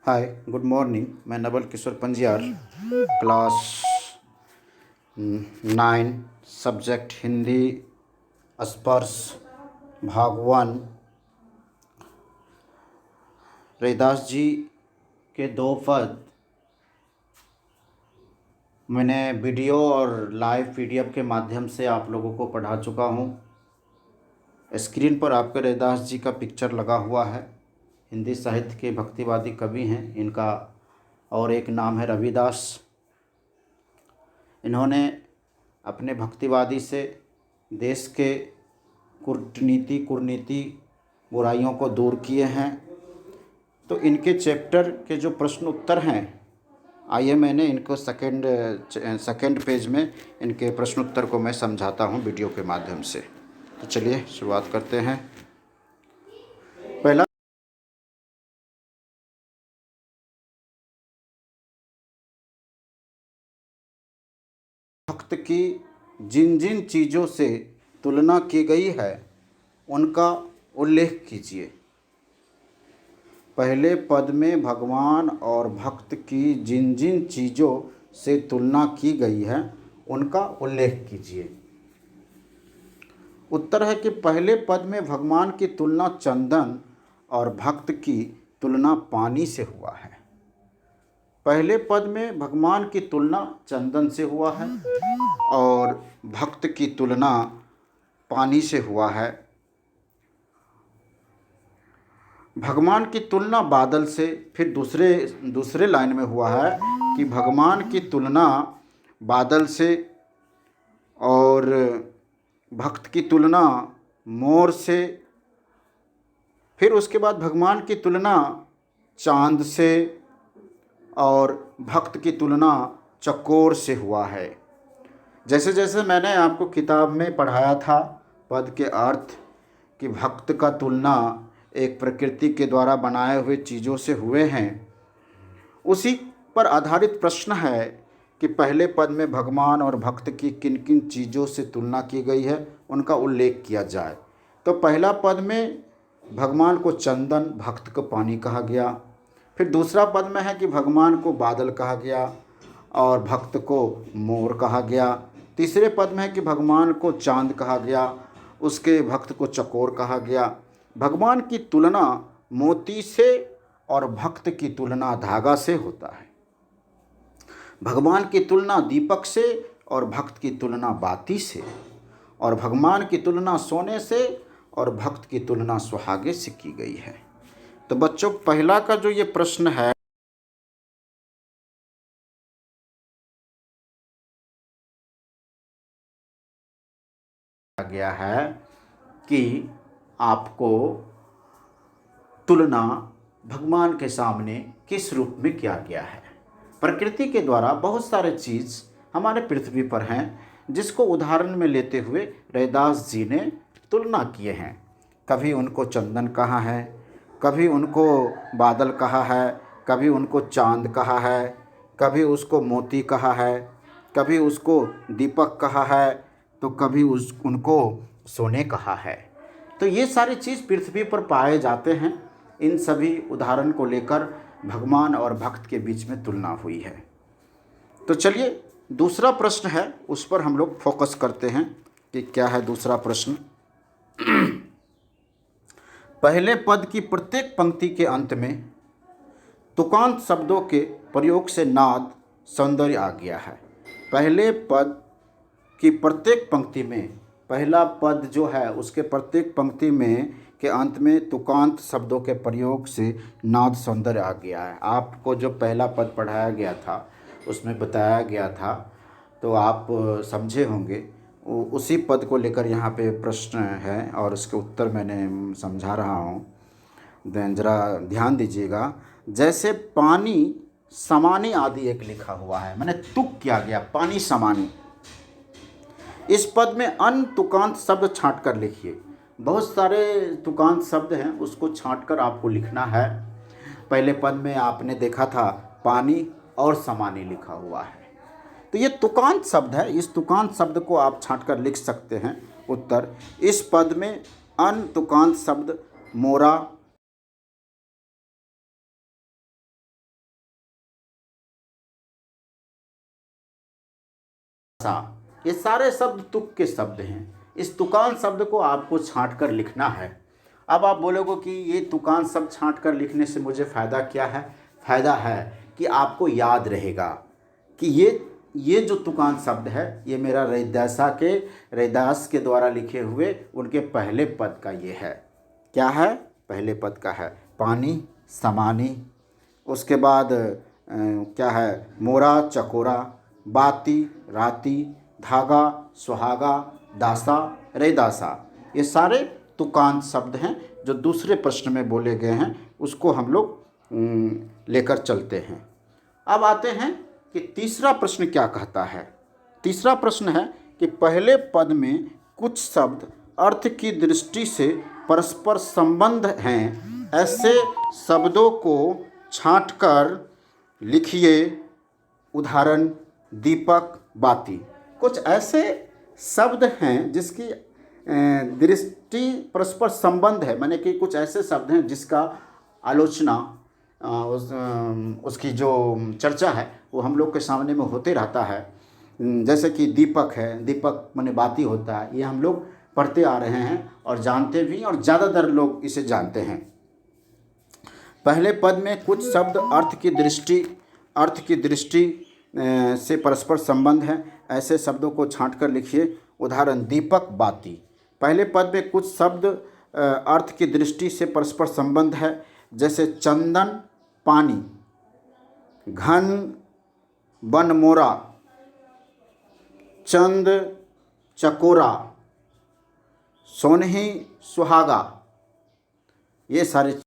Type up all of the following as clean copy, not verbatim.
हाय, good morning. मैं Naval Kishore Panjiyar, class 9, subject Hindi, स्पर्श, भाग 1। रैदास जी के 2 पद मैंने वीडियो और लाइव पीडीएफ के माध्यम से आप लोगों को पढ़ा चुका हूँ। स्क्रीन पर आपके रैदास जी का पिक्चर लगा हुआ है। हिंदी साहित्य के भक्तिवादी कवि हैं इनका, और एक नाम है रविदास। इन्होंने अपने भक्तिवादी से देश के कुरीति बुराइयों को दूर किए हैं। तो इनके चैप्टर के जो प्रश्न उत्तर हैं, आइए मैंने इनको सेकंड पेज में इनके प्रश्न उत्तर को मैं समझाता हूं वीडियो के माध्यम से। तो चलिए शुरुआत करते हैं। पहला, भक्त की जिन जिन चीज़ों से तुलना की गई है उनका उल्लेख कीजिए। पहले पद में भगवान और भक्त की जिन जिन चीज़ों से तुलना की गई है उनका उल्लेख कीजिए। उत्तर है कि पहले पद में भगवान की तुलना चंदन और भक्त की तुलना पानी से हुआ है। पहले पद में भगवान की तुलना चंदन से हुआ है और भक्त की तुलना पानी से हुआ है। भगवान की तुलना बादल से, फिर दूसरे लाइन में हुआ है कि भगवान की तुलना बादल से और भक्त की तुलना मोर से, फिर उसके बाद भगवान की तुलना चांद से और भक्त की तुलना चकोर से हुआ है। जैसे जैसे मैंने आपको किताब में पढ़ाया था पद के अर्थ कि भक्त का तुलना एक प्रकृति के द्वारा बनाए हुए चीज़ों से हुए हैं, उसी पर आधारित प्रश्न है कि पहले पद में भगवान और भक्त की किन किन चीज़ों से तुलना की गई है उनका उल्लेख किया जाए। तो पहला पद में भगवान को चंदन, भक्त को पानी कहा गया। फिर दूसरा पद में है कि भगवान को बादल कहा गया और भक्त को मोर कहा गया। तीसरे पद में है कि भगवान को चांद कहा गया, उसके भक्त को चकोर कहा गया। भगवान की तुलना मोती से और भक्त की तुलना धागा से होता है। भगवान की तुलना दीपक से और भक्त की तुलना बाती से, और भगवान की तुलना सोने से और भक्त की तुलना सुहागे से की गई है। तो बच्चों, पहला का जो ये प्रश्न है गया है कि आपको तुलना भगवान के सामने किस रूप में किया गया है। प्रकृति के द्वारा बहुत सारे चीज़ हमारे पृथ्वी पर हैं जिसको उदाहरण में लेते हुए रैदास जी ने तुलना किए हैं। कभी उनको चंदन कहा है, कभी उनको बादल कहा है, कभी उनको चांद कहा है, कभी उसको मोती कहा है, कभी उसको दीपक कहा है, तो कभी उनको सोने कहा है। तो ये सारी चीज़ पृथ्वी पर पाए जाते हैं। इन सभी उदाहरण को लेकर भगवान और भक्त के बीच में तुलना हुई है। तो चलिए दूसरा प्रश्न है, उस पर हम लोग फोकस करते हैं कि क्या है दूसरा प्रश्न। पहले पद की प्रत्येक पंक्ति के अंत में तुकांत शब्दों के प्रयोग से नाद सौंदर्य आ गया है। पहले पद की प्रत्येक पंक्ति में, पहला पद जो है उसके प्रत्येक पंक्ति में के अंत में तुकांत शब्दों के प्रयोग से नाद सौंदर्य आ गया है। आपको जो पहला पद पढ़ाया गया था उसमें बताया गया था, तो आप समझे होंगे। उसी पद को लेकर यहाँ पे प्रश्न है और उसके उत्तर मैंने समझा रहा हूँ। ज़रा ध्यान दीजिएगा। जैसे पानी समानी आदि एक लिखा हुआ है, मैंने तुक किया गया पानी समानी। इस पद में अन तुकांत शब्द छांट कर लिखिए। बहुत सारे तुकांत शब्द हैं, उसको छांट कर आपको लिखना है। पहले पद में आपने देखा था पानी और समानी लिखा हुआ है, तो ये तुकांत शब्द है। इस तुकांत शब्द को आप छांट कर लिख सकते हैं। उत्तर, इस पद में अन तुकांत शब्द मोरा, ये सारे शब्द तुक के शब्द हैं। इस तुकान शब्द को आपको छांट कर लिखना है। अब आप बोलोगे कि ये तुकान शब्द छांट कर लिखने से मुझे फ़ायदा क्या है? फ़ायदा है कि आपको याद रहेगा कि ये जो तुकान शब्द है ये मेरा रैदास के द्वारा लिखे हुए उनके पहले पद का ये है। क्या है? पहले पद का है। पानी, समानी, उसके बाद क्या है? मोरा, चकोरा, बाती, राती, धागा, सुहागा, दासा, रैदासा। ये सारे तुकांत शब्द हैं जो दूसरे प्रश्न में बोले गए हैं, उसको हम लोग लेकर चलते हैं। अब आते हैं कि तीसरा प्रश्न क्या कहता है। तीसरा प्रश्न है कि पहले पद में कुछ शब्द अर्थ की दृष्टि से परस्पर संबंध हैं, ऐसे शब्दों को छांटकर लिखिए। उदाहरण दीपक, बाती। कुछ ऐसे शब्द हैं जिसकी दृष्टि परस्पर संबंध है, माने कि कुछ ऐसे शब्द हैं जिसका आलोचना उसकी जो चर्चा है वो हम लोग के सामने में होते रहता है। जैसे कि दीपक है, दीपक माने बाती होता है, ये हम लोग पढ़ते आ रहे हैं और जानते भी, और ज़्यादातर लोग इसे जानते हैं। पहले पद में कुछ शब्द अर्थ की दृष्टि से परस्पर संबंध है, ऐसे शब्दों को छांट कर लिखिए। उदाहरण दीपक, बाती। पहले पद में कुछ शब्द अर्थ की दृष्टि से परस्पर संबंध है, जैसे चंदन, पानी, घन, बनमोरा, चंद, चकोरा, सोनही, सुहागा। ये सारे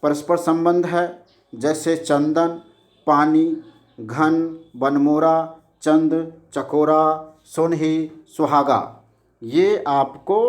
परस्पर संबंध है, जैसे चंदन, पानी, घन, बनमोरा, चंद, चकोरा, सोनही, सुहागा। ये आपको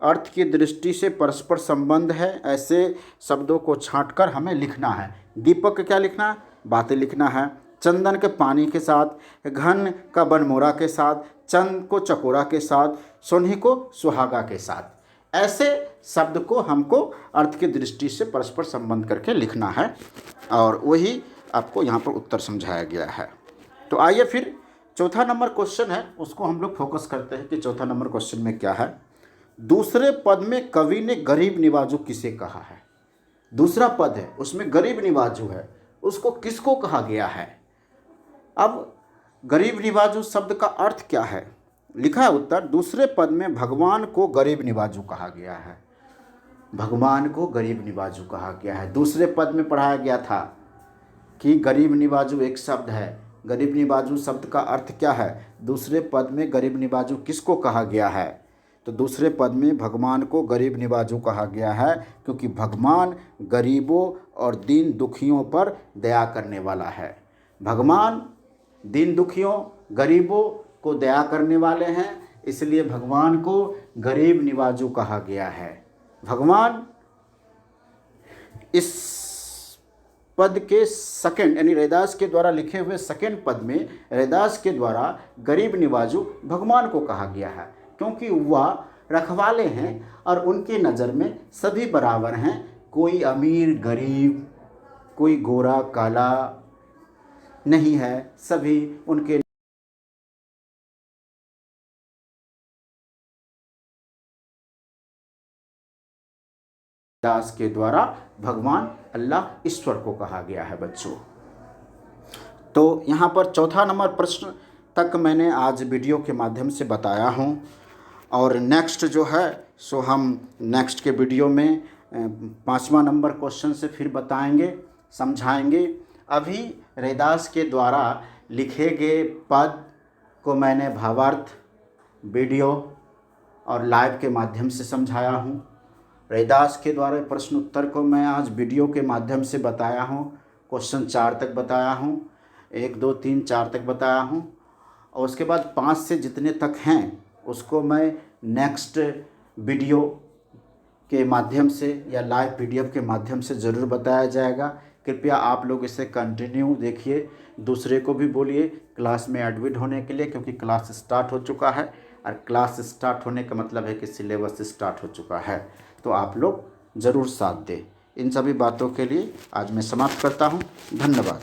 अर्थ की दृष्टि से परस्पर संबंध है, ऐसे शब्दों को छांटकर हमें लिखना है। दीपक क्या लिखना है? बातें लिखना है। चंदन के पानी के साथ, घन का बनमोरा के साथ, चंद को चकोरा के साथ, सोनही को सुहागा के साथ। ऐसे शब्द को हमको अर्थ की दृष्टि से परस्पर संबंध करके लिखना है, और वही आपको यहाँ पर उत्तर समझाया गया है। तो आइए फिर चौथा नंबर क्वेश्चन है, उसको हम लोग फोकस करते हैं कि चौथा नंबर क्वेश्चन में क्या है। दूसरे पद में कवि ने गरीब निवाजू किसे कहा है? दूसरा पद है, उसमें गरीब निवाजू है, उसको किसको कहा गया है? अब गरीब निवाजू शब्द का अर्थ क्या है? लिखा है उत्तर, दूसरे पद में भगवान को गरीब निवाजू कहा गया है। भगवान को गरीब निवाजू कहा गया है। दूसरे पद में पढ़ाया गया था कि गरीब निवाजू एक शब्द है। गरीब निवाजू शब्द का अर्थ क्या है? दूसरे पद में गरीब निवाजू किसको कहा गया है? तो दूसरे पद में भगवान को गरीब निवाजू कहा गया है, क्योंकि भगवान गरीबों और दीन दुखियों पर दया करने वाला है। भगवान दीन दुखियों, गरीबों को दया करने वाले हैं, इसलिए भगवान को गरीब निवाजू कहा गया है। भगवान इस पद के सेकंड यानी रैदास के द्वारा लिखे हुए सेकंड पद में रैदास के द्वारा गरीब निवाजू भगवान को कहा गया है, क्योंकि वह रखवाले हैं और उनकी नज़र में सभी बराबर हैं। कोई अमीर गरीब, कोई गोरा काला नहीं है, सभी उनके दास के द्वारा भगवान अल्लाह ईश्वर को कहा गया है बच्चों। तो यहाँ पर चौथा नंबर प्रश्न तक मैंने आज वीडियो के माध्यम से बताया हूँ, और नेक्स्ट जो है सो हम नेक्स्ट के वीडियो में पाँचवा नंबर क्वेश्चन से फिर बताएंगे, समझाएंगे। अभी रैदास के द्वारा लिखे गए पद को मैंने भावार्थ वीडियो और लाइव के माध्यम से समझाया हूँ। रैदास के द्वारा प्रश्न उत्तर को मैं आज वीडियो के माध्यम से बताया हूँ। क्वेश्चन 4 तक बताया हूँ, 1 2 3 4 तक बताया हूँ, और उसके बाद 5 से जितने तक हैं उसको मैं नेक्स्ट वीडियो के माध्यम से या लाइव पीडीएफ के माध्यम से ज़रूर बताया जाएगा। कृपया आप लोग इसे कंटिन्यू देखिए, दूसरे को भी बोलिए क्लास में एडमिट होने के लिए, क्योंकि क्लास स्टार्ट हो चुका है, और क्लास स्टार्ट होने का मतलब है कि सिलेबस स्टार्ट हो चुका है। तो आप लोग ज़रूर साथ दे। इन सभी बातों के लिए आज मैं समाप्त करता हूँ। धन्यवाद।